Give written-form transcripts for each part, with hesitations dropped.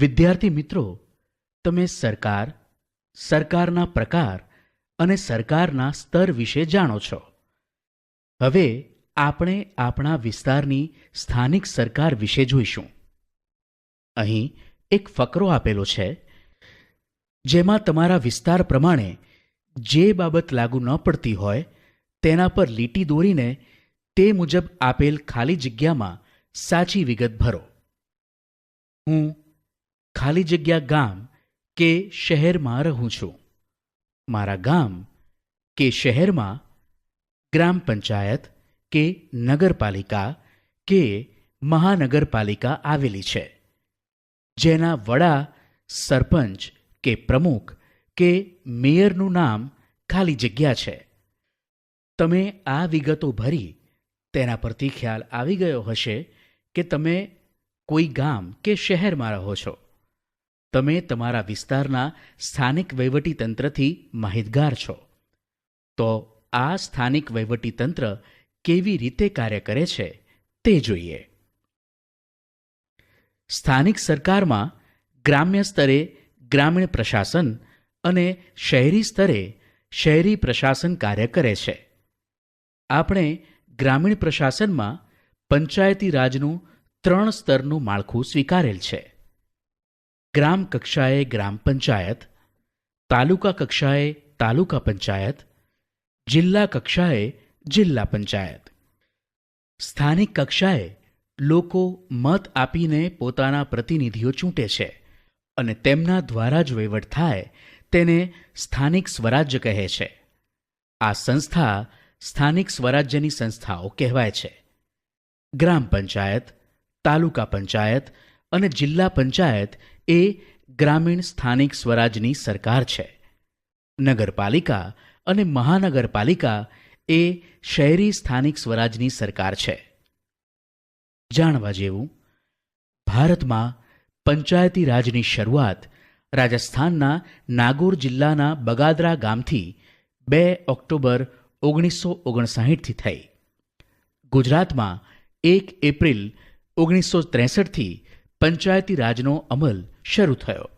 વિદ્યાર્થી મિત્રો, તમે સરકાર, સરકારના પ્રકાર અને સરકારના સ્તર વિશે જાણો છો. હવે આપણે આપણા વિસ્તારની સ્થાનિક સરકાર વિશે જોઈશું. અહીં એક ફકરો આપેલો છે, જેમાં તમારા વિસ્તાર પ્રમાણે જે બાબત લાગુ ન પડતી હોય તેના પર લીટી દોરીને તે મુજબ આપેલ ખાલી જગ્યામાં સાચી વિગત ભરો. હું ખાલી જગ્યા ગામ કે શહેરમાં રહું છું. મારા ગામ કે શહેરમાં ગ્રામ પંચાયત કે નગરપાલિકા કે મહાનગરપાલિકા આવેલી છે, જેના વડા, સરપંચ કે પ્રમુખ કે મેયરનું નામ ખાલી જગ્યા છે. તમે આ વિગતો ભરી તેના પરથી ખ્યાલ આવી ગયો હશે કે તમે કોઈ ગામ કે શહેરમાં રહો છો. તમે તમારા વિસ્તારના સ્થાનિક વહીવટીતંત્રથી માહિતગાર છો. તો આ સ્થાનિક વહીવટીતંત્ર કેવી રીતે કાર્ય કરે છે તે જોઈએ. સ્થાનિક સરકારમાં ગ્રામ્ય સ્તરે ગ્રામીણ પ્રશાસન અને શહેરી સ્તરે શહેરી પ્રશાસન કાર્ય કરે છે. આપણે ગ્રામીણ પ્રશાસનમાં પંચાયતી રાજનું 3 સ્તરનું માળખું સ્વીકારેલ છે. ગ્રામ કક્ષાએ ગ્રામ પંચાયત, તાલુકા કક્ષાએ તાલુકા પંચાયત, જિલ્લા કક્ષાએ જિલ્લા પંચાયત. સ્થાનિક કક્ષાએ લોકો મત આપીને પોતાના પ્રતિનિધિઓ ચૂંટે છે અને તેમના દ્વારા જ વહીવટ થાય તેને સ્થાનિક સ્વરાજ્ય કહે છે. આ સંસ્થા સ્થાનિક સ્વરાજ્યની સંસ્થાઓ કહેવાય છે. ગ્રામ પંચાયત, તાલુકા પંચાયત અને જિલ્લા પંચાયત એ ગ્રામીણ સ્થાનિક સ્વરાજની સરકાર છે. નગરપાલિકા અને મહાનગરપાલિકા એ શહેરી સ્થાનિક સ્વરાજની સરકાર છે. જાણવા જેવું, ભારતમાં પંચાયતી રાજની શરૂઆત રાજસ્થાનના નાગોર જિલ્લાના બગાદરા ગામથી 2 ઓક્ટોબર 1959થી થઈ. ગુજરાતમાં 1 એપ્રિલ 1963થી પંચાયતી રાજનો અમલ શરૂ થયો.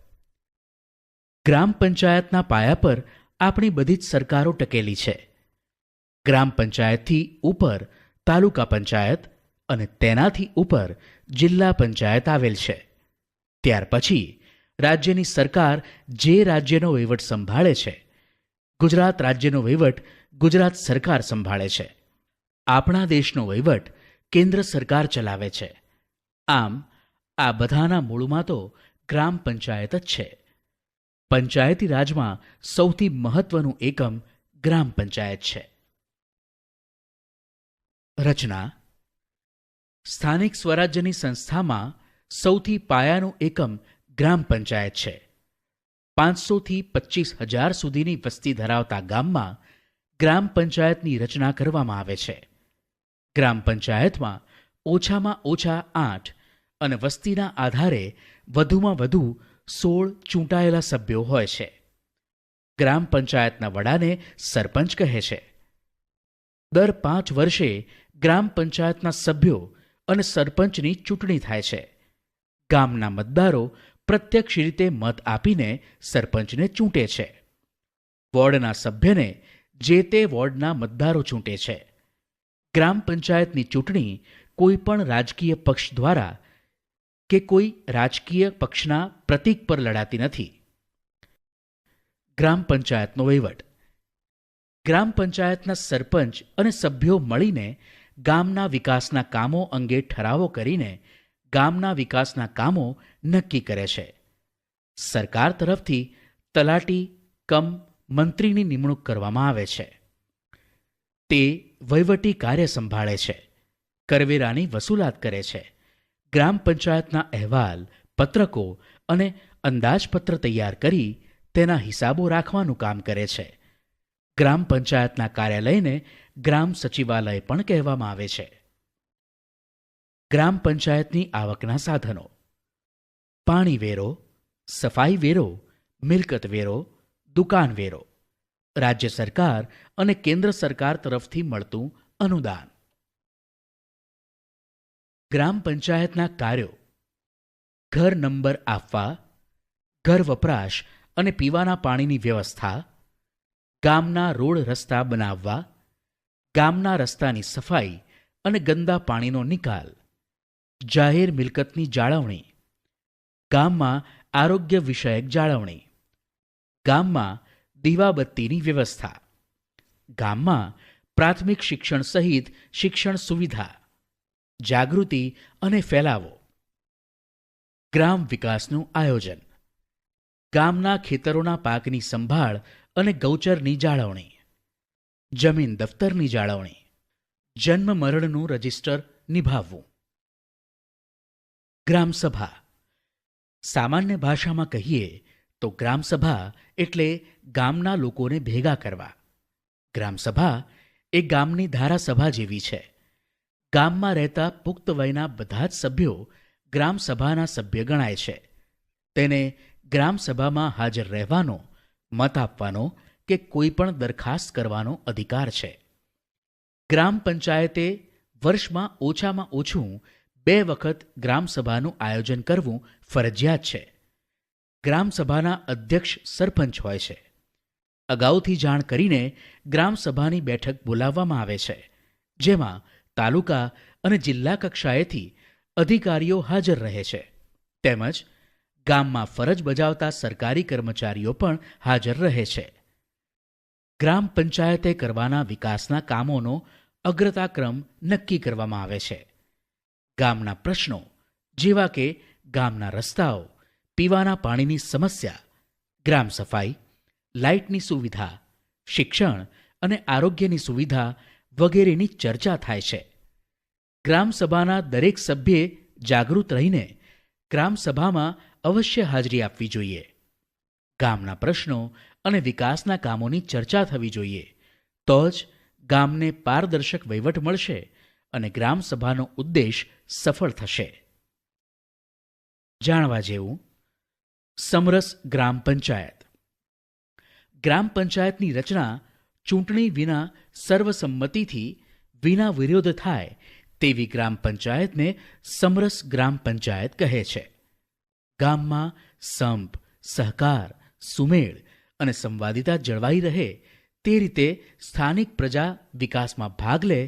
ગ્રામ પંચાયતના પાયા પર આપણી બધી જ સરકારો ટકેલી છે. ગ્રામ પંચાયતથી ઉપર તાલુકા પંચાયત અને તેનાથી ઉપર જિલ્લા પંચાયત આવેલ છે. ત્યાર પછી રાજ્યની સરકાર જે રાજ્યનો વહીવટ સંભાળે છે, ગુજરાત રાજ્યનો વહીવટ ગુજરાત સરકાર સંભાળે છે. આપણા દેશનો વહીવટ કેન્દ્ર સરકાર ચલાવે છે. આમ આ બધાના મૂળમાં તો ગ્રામ પંચાયત જ છે. પંચાયતી રાજમાં સૌથી મહત્વનું એકમ ગ્રામ પંચાયત છે. રચના: સ્થાનિક સ્વરાજ્યની સંસ્થામાં સૌથી પાયાનું એકમ ગ્રામ પંચાયત છે. 500થી 25,000 સુધીની વસ્તી ધરાવતા ગામમાં ગ્રામ પંચાયતની રચના કરવામાં આવે છે. ગ્રામ પંચાયતમાં ઓછામાં ઓછા 8 અને વસ્તીના આધારે વધુમાં વધુ 16 ચૂંટાયેલા સભ્યો હોય છે. ગ્રામ પંચાયતના વડાને સરપંચ કહે છે. દર 5 વર્ષે ગ્રામ પંચાયતના સભ્યો અને સરપંચની ચૂંટણી થાય છે. ગામના મતદારો પ્રત્યક્ષ રીતે મત આપીને સરપંચને ચૂંટે છે. વોર્ડના સભ્યને જે તે વોર્ડના મતદારો ચૂંટે છે. ગ્રામ પંચાયતની ચૂંટણી કોઈ પણ રાજકીય પક્ષ દ્વારા કે કોઈ રાજકીય પક્ષના પ્રતીક પર લડાતી નથી. ગ્રામ પંચાયતનો વહીવટ: ગ્રામ પંચાયતના સરપંચ અને સભ્યો મળીને ગામના વિકાસના કામો અંગે ઠરાવો કરીને ગામના વિકાસના કામો નક્કી કરે છે. સરકાર તરફથી તલાટી કમ મંત્રીની નિમણૂક કરવામાં આવે છે. તે વહીવટી કાર્ય સંભાળે છે, કરવેરાની વસૂલાત કરે છે, ગ્રામ પંચાયતના અહેવાલ, પત્રકો અને અંદાજપત્ર તૈયાર કરી તેના હિસાબો રાખવાનું કામ કરે છે. ગ્રામ પંચાયતના કાર્યાલયને ગ્રામ સચિવાલય પણ કહેવામાં આવે છે. ગ્રામ પંચાયતની આવકના સાધનો: પાણી વેરો, સફાઈ વેરો, મિલકત વેરો, દુકાન વેરો, રાજ્ય સરકાર અને કેન્દ્ર સરકાર તરફથી મળતું અનુદાન. ગ્રામ પંચાયતના કાર્યો: ઘર નંબર આપવા, ઘર વપરાશ અને પીવાના પાણીની વ્યવસ્થા, ગામના રોડ રસ્તા બનાવવા, ગામના રસ્તાની સફાઈ અને ગંદા પાણીનો નિકાલ, જાહેર મિલકતની જાળવણી, ગામમાં આરોગ્ય વિષયક જાળવણી, ગામમાં દીવાબત્તીની વ્યવસ્થા, ગામમાં પ્રાથમિક શિક્ષણ સહિત શિક્ષણ સુવિધા, જાગૃતિ અને ફેલાવો, ગ્રામ વિકાસનું આયોજન, ગામના ખેતરોના પાકની સંભાળ અને ગૌચરની જાળવણી, જમીન દફતરની જાળવણી, જન્મ મરણનું રજિસ્ટર નિભાવવું. ગ્રામસભા. સામાન્ય ભાષામાં કહીએ તો ગ્રામસભા એટલે ગામના લોકોને ભેગા કરવા. ગ્રામસભા એ ગામની ધારાસભા જેવી છે. ગામમાં રહેતા પુખ્ત વયના બધા જ સભ્યો ગ્રામસભાના સભ્ય ગણાય છે. તેને ગ્રામસભામાં હાજર રહેવાનો, મત આપવાનો કે કોઈ પણ દરખાસ્ત કરવાનો અધિકાર છે. ગ્રામ પંચાયતે વર્ષમાં ઓછામાં ઓછું 2 વખત ગ્રામસભાનું આયોજન કરવું ફરજિયાત છે. ગ્રામસભાના અધ્યક્ષ સરપંચ હોય છે. અગાઉથી જાણ કરીને ગ્રામસભાની બેઠક બોલાવવામાં આવે છે, જેમાં તાલુકા અને જિલ્લા કક્ષાએથી અધિકારીઓ હાજર રહે છે, તેમજ ગામમાં ફરજ બજાવતા સરકારી કર્મચારીઓ પણ હાજર રહે છે. ગ્રામ પંચાયતે કરવાના વિકાસના કામોનો અગ્રતાક્રમ નક્કી કરવામાં આવે છે. ગામના પ્રશ્નો જેવા કે ગામના રસ્તાઓ, પીવાના પાણીની સમસ્યા, ગ્રામ સફાઈ, લાઇટની સુવિધા, શિક્ષણ અને આરોગ્યની સુવિધા વગેરેની ચર્ચા થાય છે. ગ્રામસભાના દરેક સભ્યે જાગૃત રહીને ગ્રામસભામાં અવશ્ય હાજરી આપવી જોઈએ. ગામના પ્રશ્નો અને વિકાસના કામોની ચર્ચા થવી જોઈએ. તો જ ગામને પારદર્શક વહીવટ મળશે અને ગ્રામસભાનો ઉદ્દેશ સફળ થશે. જાણવા જેવું સમરસ ગ્રામ પંચાયત. ગ્રામ પંચાયતની રચના ચૂંટણી વિના સર્વસંમતિથી વિના વિરોધ થાય તેવી ગ્રામ પંચાયતને સમરસ ગ્રામ પંચાયત કહે છે. ગામમાં સંપ, સહકાર, સુમેળ અને સંવાદિતા જળવાઈ રહે તે રીતે સ્થાનિક પ્રજા વિકાસમાં ભાગ લે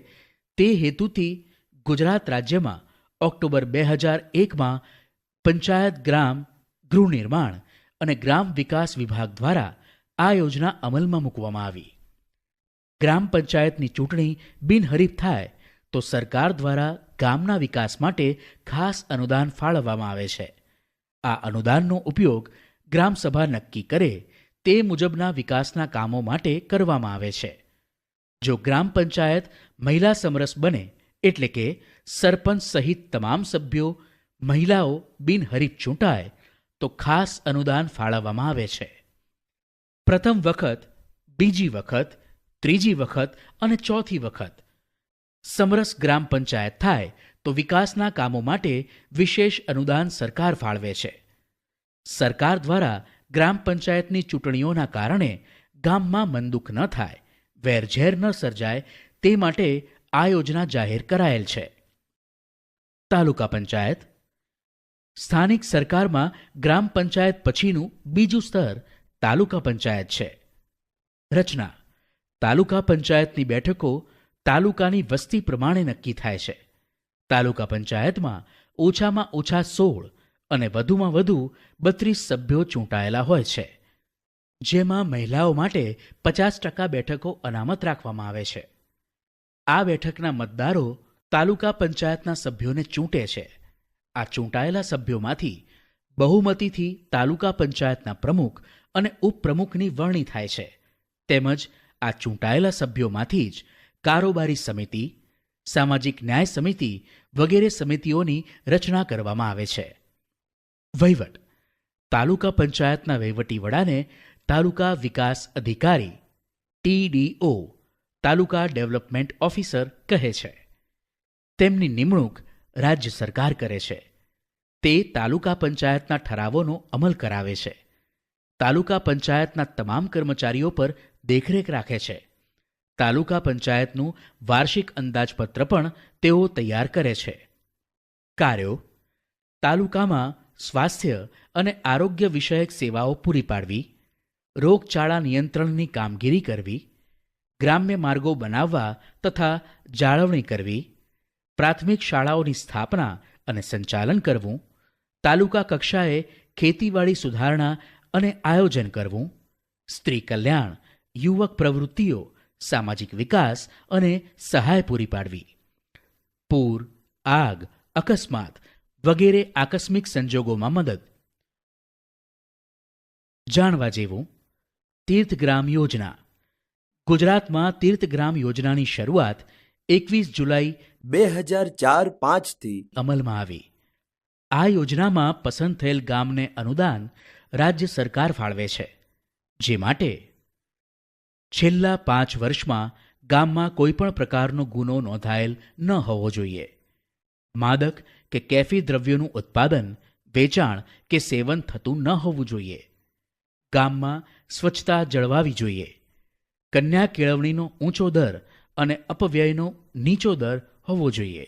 તે હેતુથી ગુજરાત રાજ્યમાં ઓક્ટોબર 2001માં પંચાયત ગ્રામ ગૃહ નિર્માણ અને ગ્રામ વિકાસ વિભાગ દ્વારા આ યોજના અમલમાં મૂકવામાં આવી. ગ્રામ પંચાયતની ચૂંટણી બિનહરીફ થાય તો સરકાર દ્વારા ગામના વિકાસ માટે ખાસ અનુદાન ફાળવવામાં આવે છે. આ અનુદાનનો ઉપયોગ ગ્રામસભા નક્કી કરે તે મુજબના વિકાસના કામો માટે કરવામાં આવે છે. જો ગ્રામ પંચાયત મહિલા સમરસ બને એટલે કે સરપંચ સહિત તમામ સભ્યો મહિલાઓ બિનહરીફ ચૂંટાય તો ખાસ અનુદાન ફાળવવામાં આવે છે. પ્રથમ વખત, બીજી વખત, ત્રીજી વખત અને ચોથી વખત સમરસ ગ્રામ પંચાયત થાય તો વિકાસના કામો માટે વિશેષ અનુદાન સરકાર ફાળવે છે. સરકાર દ્વારા ગ્રામ પંચાયતની ચૂંટણીઓના કારણે ગામમાં મનદુખ ન થાય, વેરઝેર ન સર્જાય તે માટે આ યોજના જાહેર કરાયેલ છે. તાલુકા પંચાયત. સ્થાનિક સરકારમાં ગ્રામ પંચાયત પછીનું બીજું સ્તર તાલુકા પંચાયત છે. રચના. તાલુકા પંચાયતની બેઠકો તાલુકાની વસ્તી પ્રમાણે નક્કી થાય છે. તાલુકા પંચાયતમાં ઓછામાં ઓછા 16 અને વધુમાં વધુ 32 સભ્યો ચૂંટાયેલા હોય છે, જેમાં મહિલાઓ માટે 50% બેઠકો અનામત રાખવામાં આવે છે. આ બેઠકના મતદારો તાલુકા પંચાયતના સભ્યોને ચૂંટે છે. આ ચૂંટાયેલા સભ્યોમાંથી બહુમતીથી તાલુકા પંચાયતના પ્રમુખ અને ઉપપ્રમુખની વરણી થાય છે. તેમજ આ ચૂંટાયેલા સભ્યોમાંથી જ કારોબારી સમિતિ, સામાજિક ન્યાય સમિતિ વગેરે સમિતિઓની રચના કરવામાં આવે છે. વહીવટ. તાલુકા પંચાયતના વહીવટી વડાને તાલુકા વિકાસ અધિકારી TDO, તાલુકા ડેવલપમેન્ટ ઓફિસર કહે છે. તેમની નિમણૂક રાજ્ય સરકાર કરે છે. તે તાલુકા પંચાયતના ઠરાવોનો અમલ કરાવે છે. તાલુકા પંચાયતના તમામ કર્મચારીઓ પર દેખરેખ રાખે છે. તાલુકા પંચાયતનું વાર્ષિક અંદાજપત્ર પણ તેઓ તૈયાર કરે છે. કાર્યો. તાલુકામાં સ્વાસ્થ્ય અને આરોગ્ય વિષયક સેવાઓ પૂરી પાડવી, રોગચાળા નિયંત્રણની કામગીરી કરવી, ગ્રામ્ય માર્ગો બનાવવા તથા જાળવણી કરવી, પ્રાથમિક શાળાઓની સ્થાપના અને સંચાલન કરવું, તાલુકા કક્ષાએ ખેતીવાડી સુધારણા અને આયોજન કરવું, સ્ત્રી કલ્યાણ, યુવક પ્રવૃત્તિઓ, સામાજિક વિકાસ અને સહાય પૂરી પાડવી, પૂર, આગ, અકસ્માત વગેરે આકસ્મિક સંજોગોમાં મદદ. જાણવા જેવું તીર્થગ્રામ યોજના. ગુજરાતમાં તીર્થગ્રામ યોજનાની શરૂઆત 21 જુલાઈ 2004-5થી અમલમાં આવી. આ યોજનામાં પસંદ થયેલ ગામને અનુદાન રાજ્ય સરકાર ફાળવે છે, જે માટે છેલ્લા 5 વર્ષમાં ગામમાં કોઈપણ પ્રકારનો ગુનો નોંધાયેલ ન હોવો જોઈએ. માદક કે કેફી દ્રવ્યોનું ઉત્પાદન, વેચાણ કે સેવન થતું ન હોવું જોઈએ. ગામમાં સ્વચ્છતા જળવાવી જોઈએ. કન્યા કેળવણીનો ઊંચો દર અને અપવ્યયનો નીચો દર હોવો જોઈએ.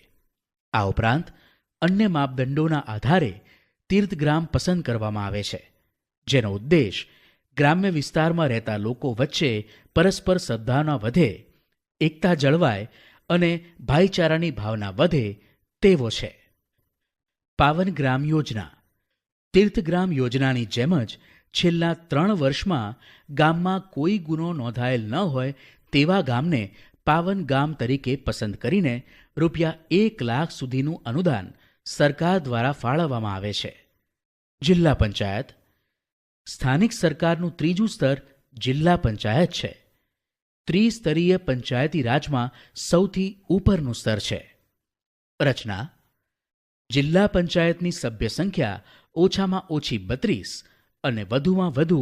આ ઉપરાંત અન્ય માપદંડોના આધારે તીર્થગ્રામ પસંદ કરવામાં આવે છે, જેનો ઉદ્દેશ ગ્રામ્ય વિસ્તારમાં રહેતા લોકો વચ્ચે પરસ્પર સદ્ભાવના વધે, એકતા જળવાય અને ભાઈચારાની ભાવના વધે તેવો છે. પાવન ગ્રામ યોજના. તીર્થગ્રામ યોજનાની જેમ જ છેલ્લા 3 વર્ષમાં ગામમાં કોઈ ગુનો નોંધાયેલ ન હોય તેવા ગામને પાવન ગામ તરીકે પસંદ કરીને ₹1 લાખ સુધીનું અનુદાન સરકાર દ્વારા ફાળવવામાં આવે છે. જિલ્લા પંચાયત. સ્થાનિક સરકારનું ત્રીજું સ્તર જિલ્લા પંચાયત છે. ત્રિસ્તરીય પંચાયતી રાજમાં સૌથી ઉપરનું સ્તર છે. રચના. જિલ્લા પંચાયતની સભ્ય સંખ્યા ઓછામાં ઓછી 32 અને વધુમાં વધુ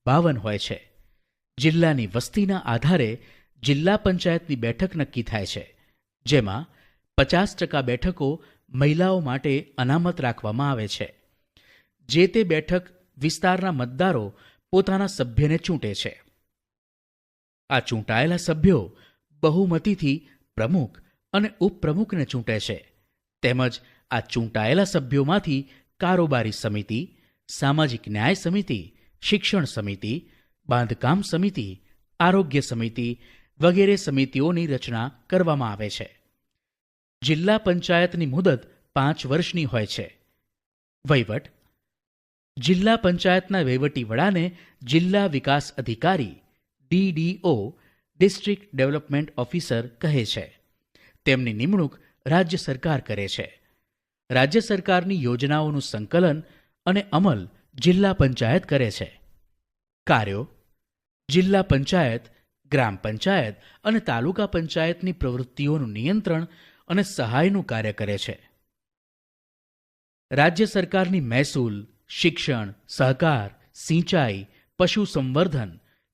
52 હોય છે. જિલ્લાની વસ્તીના આધારે જિલ્લા પંચાયતની બેઠક નક્કી થાય છે, જેમાં 50% બેઠકો મહિલાઓ માટે અનામત રાખવામાં આવે છે. જે તે બેઠક વિસ્તારના મતદારો પોતાના સભ્યને ચૂંટે છે. આ ચૂંટાયેલા સભ્યો બહુમતીથી પ્રમુખ અને ઉપપ્રમુખને ચૂંટે છે, તેમજ આ ચૂંટાયેલા સભ્યોમાંથી કારોબારી સમિતિ, સામાજિક ન્યાય સમિતિ, શિક્ષણ સમિતિ, બાંધકામ સમિતિ, આરોગ્ય સમિતિ વગેરે સમિતિઓની રચના કરવામાં આવે છે. જિલ્લા પંચાયતની મુદત 5 વર્ષની હોય છે. વહીવટ. જિલ્લા પંચાયતના વહીવટી વડાને જિલ્લા વિકાસ અધિકારી DDO ડિસ્ટ્રિક્ટ ડેવલપમેન્ટ ઓફિસર કહે છે. તેમની નિમણૂક રાજ્ય સરકાર કરે છે. રાજ્ય સરકારની યોજનાઓનું સંકલન અને અમલ જિલ્લા પંચાયત કરે છે. કાર્યો. જિલ્લા પંચાયત ગ્રામ પંચાયત અને તાલુકા પંચાયતની પ્રવૃત્તિઓનું નિયંત્રણ અને સહાયનું કાર્ય કરે છે. રાજ્ય સરકારની મહેસૂલ, શિક્ષણ, સહકાર, સિંચાઈ, પશુ સંવર્ધન,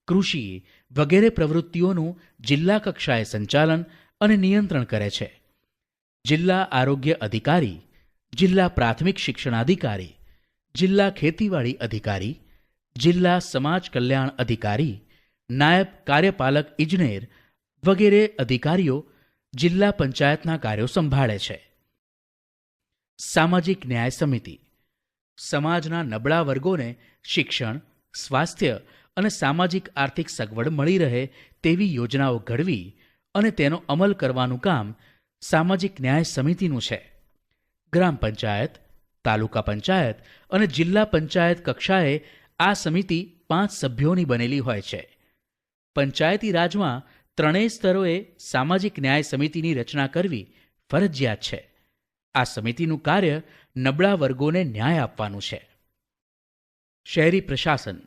કૃષિ વગેરે પ્રવૃત્તિઓનું જિલ્લા કક્ષાએ સંચાલન અને નિયંત્રણ કરે છે. જિલ્લા આરોગ્ય અધિકારી, જિલ્લા પ્રાથમિક શિક્ષણાધિકારી, જિલ્લા ખેતીવાડી અધિકારી, જિલ્લા સમાજ કલ્યાણ અધિકારી, નાયબ કાર્યપાલક ઇજનેર વગેરે અધિકારીઓ જિલ્લા પંચાયતના કાર્યો સંભાળે છે. સામાજિક ન્યાય સમિતિ. સમાજના નબળા વર્ગોને શિક્ષણ, સ્વાસ્થ્ય અને સામાજિક આર્થિક સગવડ મળી રહે તેવી યોજનાઓ ઘડવી અને તેનો અમલ કરવાનું કામ સામાજિક ન્યાય સમિતિનું છે. ગ્રામ પંચાયત, તાલુકા પંચાયત અને જિલ્લા પંચાયત કક્ષાએ આ સમિતિ 5 સભ્યોની બનેલી હોય છે. પંચાયતી રાજમાં 3 સ્તરોએ સામાજિક ન્યાય સમિતિની રચના કરવી ફરજિયાત છે. આ સમિતિનું કાર્ય નબળા વર્ગોને ન્યાય આપવાનું છે. શહેરી પ્રશાસન.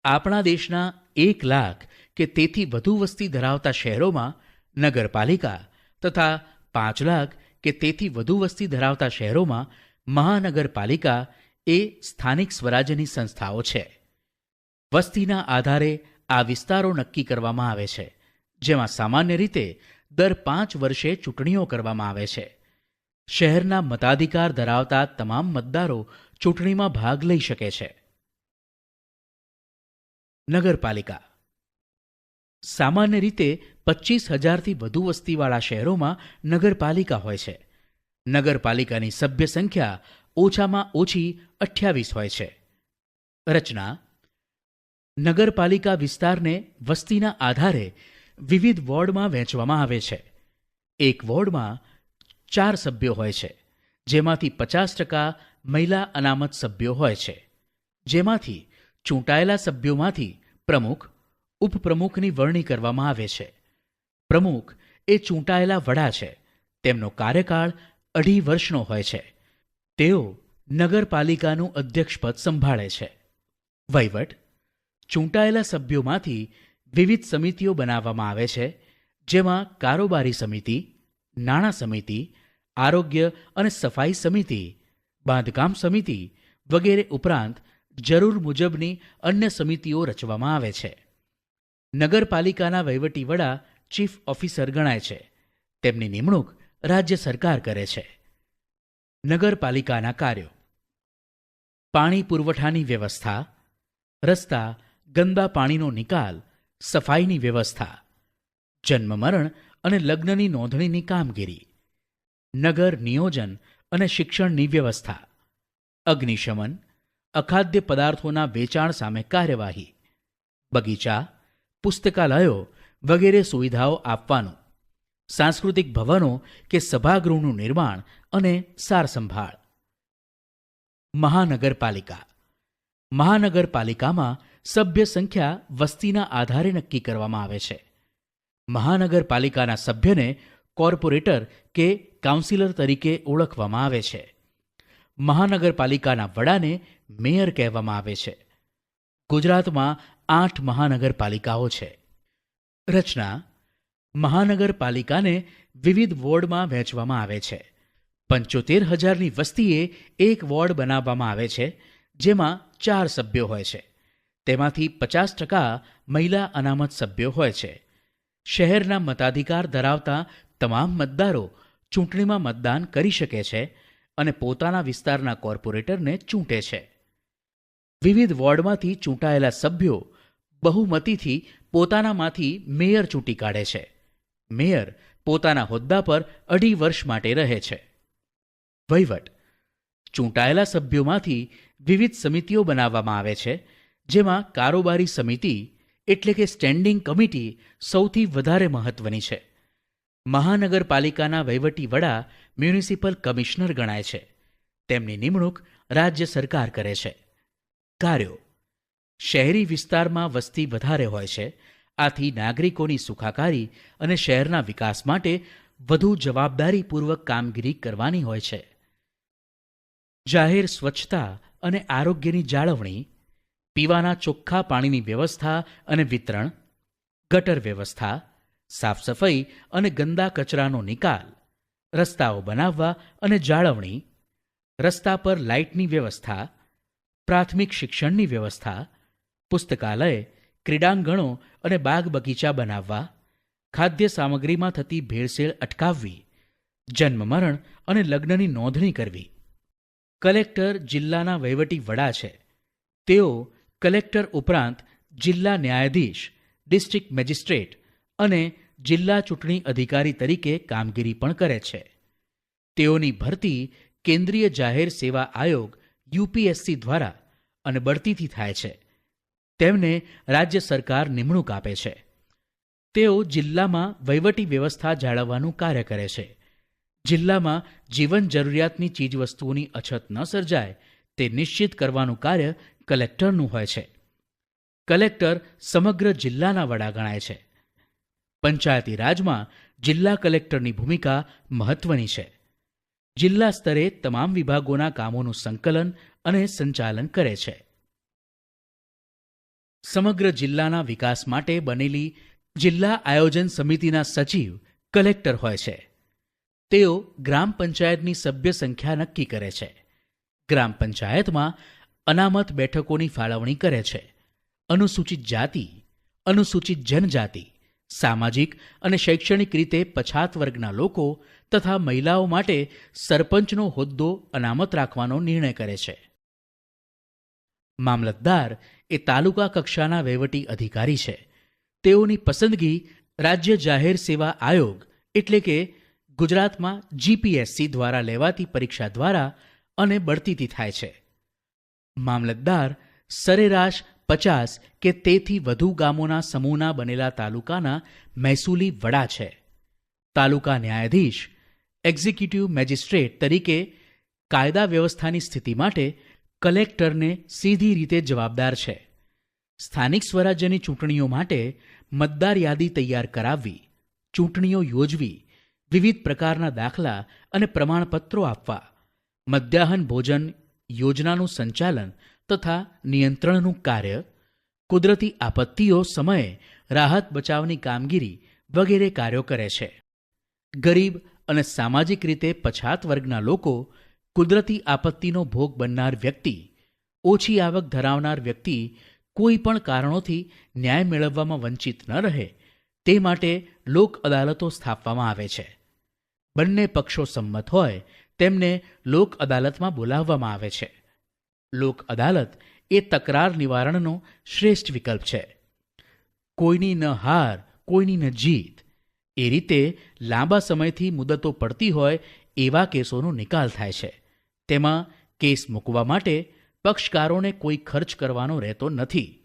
આપણા દેશના 1 લાખ કે તેથી વધુ વસ્તી ધરાવતા શહેરોમાં નગરપાલિકા તથા 5 લાખ કે તેથી વધુ વસ્તી ધરાવતા શહેરોમાં મહાનગરપાલિકા એ સ્થાનિક સ્વરાજ્યની સંસ્થાઓ છે. વસ્તીના આધારે આ વિસ્તારો નક્કી કરવામાં આવે છે, જેમાં સામાન્ય રીતે દર 5 વર્ષે ચૂંટણીઓ કરવામાં આવે છે. શહેરના મતાધિકાર ધરાવતા તમામ મતદારો ચૂંટણીમાં ભાગ લઈ શકે છે. નગરપાલિકા. સામાન્ય રીતે 25,000થી વધુ વસ્તીવાળા શહેરોમાં નગરપાલિકા હોય છે. નગરપાલિકાની સભ્ય સંખ્યા ઓછામાં ઓછી 28 હોય છે. રચના: નગરપાલિકા વિસ્તારને વસ્તીના આધારે વિવિધ વોર્ડમાં વહેંચવામાં આવે છે. એક વોર્ડમાં 4 સભ્યો હોય છે, જેમાંથી 50% મહિલા અનામત સભ્યો હોય છે. જેમાંથી ચૂંટાયેલા સભ્યોમાંથી પ્રમુખ, ઉપપ્રમુખની વરણી કરવામાં આવે છે. પ્રમુખ એ ચૂંટાયેલા વડા છે. તેમનો કાર્યકાળ 2.5 વર્ષનો હોય છે. તેઓ નગરપાલિકાનું અધ્યક્ષપદ સંભાળે છે. વહીવટ: ચૂંટાયેલા સભ્યોમાંથી વિવિધ સમિતિઓ બનાવવામાં આવે છે, જેમાં કારોબારી સમિતિ, નાણાં સમિતિ, આરોગ્ય અને સફાઈ સમિતિ, બાંધકામ સમિતિ વગેરે ઉપરાંત જરૂર મુજબની અન્ય સમિતિઓ રચવામાં આવે છે. નગરપાલિકાના વહીવટી વડા ચીફ ઓફિસર ગણાય છે. તેમની નિમણૂક રાજ્ય સરકાર કરે છે. નગરપાલિકાના કાર્યો: પાણી પુરવઠાની વ્યવસ્થા, રસ્તા, ગંદા પાણીનો નિકાલ, સફાઈની વ્યવસ્થા, જન્મ મરણ અને લગ્નની નોંધણીની કામગીરી, નગર નિયોજન અને શિક્ષણની વ્યવસ્થા, અગ્નિશમન, અખાદ્ય પદાર્થોના વેચાણ સામે કાર્યવાહી, બગીચા, પુસ્તકાલયો વગેરે સુવિધાઓ આપવાનું, સાંસ્કૃતિક ભવનો કે સભાગૃહનું નિર્માણ અને સારસંભાળ. મહાનગરપાલિકા: મહાનગરપાલિકામાં સભ્ય સંખ્યા વસ્તીના આધારે નક્કી કરવામાં આવે છે. મહાનગરપાલિકાના સભ્યને કોર્પોરેટર કે કાઉન્સિલર તરીકે ઓળખવામાં આવે છે. મહાનગરપાલિકાના વડાને મેયર કહેવામાં આવે છે. ગુજરાતમાં 8 મહાનગરપાલિકાઓ છે. રચના: મહાનગરપાલિકાને વિવિધ વોર્ડમાં વહેંચવામાં આવે છે. 75,000ની વસ્તીએ એક વોર્ડ બનાવવામાં આવે છે, જેમાં 4 સભ્યો હોય છે. તેમાંથી 50% મહિલા અનામત સભ્યો હોય છે. શહેરના મતાધિકાર ધરાવતા તમામ મતદારો ચૂંટણીમાં મતદાન કરી શકે છે અને પોતાના વિસ્તારના કોર્પોરેટરને ચૂંટે છે. વિવિધ વોર્ડમાંથી ચૂંટાયેલા સભ્યો બહુમતીથી પોતાનામાંથી મેયર ચૂંટી કાઢે છે. મેયર પોતાના હોદ્દા પર 2.5 વર્ષ માટે રહે છે. વહીવટ: ચૂંટાયેલા સભ્યોમાંથી વિવિધ સમિતિઓ બનાવવામાં આવે છે, જેમાં કારોબારી સમિતિ એટલે કે સ્ટેન્ડિંગ કમિટી સૌથી વધારે મહત્વની છે. મહાનગરપાલિકાના વહીવટી વડા મ્યુનિસિપલ કમિશનર ગણાય છે. તેમની નિમણૂક રાજ્ય સરકાર કરે છે. કાર્યો: શહેરી વિસ્તારમાં વસ્તી વધારે હોય છે. આથી નાગરિકોની સુખાકારી અને શહેરના વિકાસ માટે વધુ જવાબદારીપૂર્વક કામગીરી કરવાની હોય છે. જાહેર સ્વચ્છતા અને આરોગ્યની જાળવણી, પીવાના ચોખ્ખા પાણીની વ્યવસ્થા અને વિતરણ, ગટર વ્યવસ્થા, સાફસફાઈ અને ગંદા કચરાનો નિકાલ, રસ્તાઓ બનાવવા અને જાળવણી, રસ્તા પર લાઇટની વ્યવસ્થા, પ્રાથમિક શિક્ષણની વ્યવસ્થા, પુસ્તકાલય, ક્રીડાંગણો અને બાગ બગીચા બનાવવા, ખાદ્ય સામગ્રીમાં થતી ભેળસેળ અટકાવવી, જન્મ મરણ અને લગ્નની નોંધણી કરવી. કલેક્ટર જિલ્લાના વહીવટી વડા છે. તેઓ કલેક્ટર ઉપરાંત જિલ્લા ન્યાયાધીશ, ડિસ્ટ્રિક્ટ મેજિસ્ટ્રેટ અને જિલ્લા ચૂંટણી અધિકારી તરીકે કામગીરી પણ કરે છે. તેઓની ભરતી કેન્દ્રીય જાહેર સેવા આયોગ યુપીએસસી દ્વારા અને બઢતીથી થાય છે. તેમને રાજ્ય સરકાર નિમણૂક આપે છે. તેઓ જિલ્લામાં વહીવટી વ્યવસ્થા જાળવવાનું કાર્ય કરે છે. જિલ્લામાં જીવન જરૂરિયાતની ચીજવસ્તુઓની અછત ન સર્જાય તે નિશ્ચિત કરવાનું કાર્ય કલેક્ટરનું હોય છે. કલેક્ટર સમગ્ર જિલ્લાના વડા ગણાય છે. પંચાયતી રાજમાં જિલ્લા કલેક્ટરની ભૂમિકા મહત્વની છે. જિલ્લા સ્તરે તમામ વિભાગોના કામોનું સંકલન અને સંચાલન કરે છે. સમગ્ર જિલ્લાના વિકાસ માટે બનેલી જિલ્લા આયોજન સમિતિના સચિવ કલેક્ટર હોય છે. તેઓ ગ્રામ પંચાયતની સભ્ય સંખ્યા નક્કી કરે છે. ગ્રામ પંચાયતમાં અનામત બેઠકોની ફાળવણી કરે છે. અનુસૂચિત જાતિ, અનુસૂચિત જનજાતિ, સામાજિક અને શૈક્ષણિક રીતે પછાત વર્ગના લોકો તથા મહિલાઓ માટે સરપંચનો હોદ્દો અનામત રાખવાનો નિર્ણય કરે છે. મામલતદાર એ તાલુકા કક્ષાના વહીવટી અધિકારી છે. તેઓની પસંદગી રાજ્ય જાહેર સેવા આયોગ એટલે કે ગુજરાતમાં જીપીએસસી દ્વારા લેવાતી પરીક્ષા દ્વારા અને બઢતીથી થાય છે. મામલતદાર સરેરાશ 50 કે તેથી વધુ ગામોના સમૂહના બનેલા તાલુકાના મહેસૂલી વડા છે. તાલુકા ન્યાયાધીશ એક્ઝિક્યુટિવ મેજિસ્ટ્રેટ તરીકે કાયદા વ્યવસ્થાની સ્થિતિ માટે કલેક્ટરને સીધી રીતે જવાબદાર છે. સ્થાનિક સ્વરાજ્યની ચૂંટણીઓ માટે મતદાર યાદી તૈયાર કરાવવી, ચૂંટણીઓ યોજવી, વિવિધ પ્રકારના દાખલા અને પ્રમાણપત્રો આપવા, મધ્યાહન ભોજન યોજનાનું સંચાલન તથા નિયંત્રણનું કાર્ય, કુદરતી આપત્તિઓ સમયે રાહત બચાવની કામગીરી વગેરે કાર્યો કરે છે. ગરીબ અને સામાજિક રીતે પછાત વર્ગના લોકો, કુદરતી આપત્તિનો ભોગ બનનાર વ્યક્તિ, ઓછી આવક ધરાવનાર વ્યક્તિ કોઈ પણ કારણોથી ન્યાય મેળવવામાં વંચિત ન રહે તે માટે લોક અદાલતો સ્થાપવામાં આવે છે. બંને પક્ષો સંમત હોય તેમને લોક અદાલતમાં બોલાવવામાં આવે છે. લોક અદાલત એ તકરાર નિવારણનો શ્રેષ્ઠ વિકલ્પ છે. કોઈની ન હાર, કોઈની ન જીત, એ રીતે લાંબા સમયથી મુદતો પડતી હોય એવા કેસોનો નિકાલ થાય છે. તેમાં કેસ મૂકવા માટે પક્ષકારોને કોઈ ખર્ચ કરવાનો રહેતો નથી.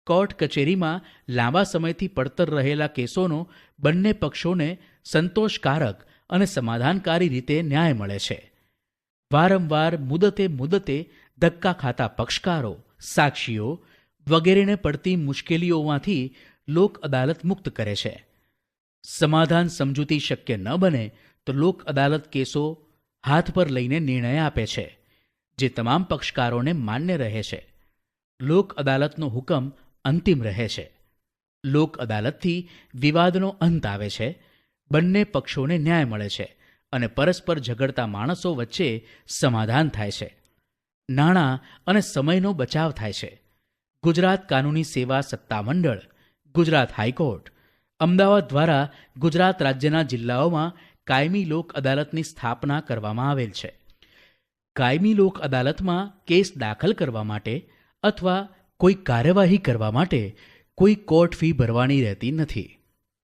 કોર્ટ કચેરીમાં લાંબા સમયથી પડતર રહેલા કેસોનો બંને પક્ષોને સંતોષકારક અને સમાધાનકારી રીતે ન્યાય મળે છે. વારંવાર મુદતે ધક્કા ખાતા પક્ષકારો, સાક્ષીઓ વગેરેને પડતી મુશ્કેલીઓમાંથી લોક અદાલત મુક્ત કરે છે. સમાધાન સમજૂતી શક્ય ન બને તો લોક અદાલત કેસો હાથ પર લઈને નિર્ણય આપે છે, જે તમામ પક્ષકારોને માન્ય રહે છે. લોક અદાલતનો હુકમ અંતિમ રહે છે. લોક અદાલતથી વિવાદનો અંત આવે છે, બંને પક્ષોને ન્યાય મળે છે અને પરસ્પર ઝઘડતા માણસો વચ્ચે સમાધાન થાય છે. નાણાં અને સમયનો બચાવ થાય છે. ગુજરાત કાનૂની સેવા સત્તામંડળ, ગુજરાત હાઈકોર્ટ, અમદાવાદ દ્વારા ગુજરાત રાજ્યના જિલ્લાઓમાં કાયમી લોક અદાલતની સ્થાપના કરવામાં આવેલ છે. કાયમી લોક અદાલતમાં કેસ દાખલ કરવા માટે અથવા કોઈ કાર્યવાહી કરવા માટે કોઈ કોર્ટ ફી ભરવાની રહેતી નથી.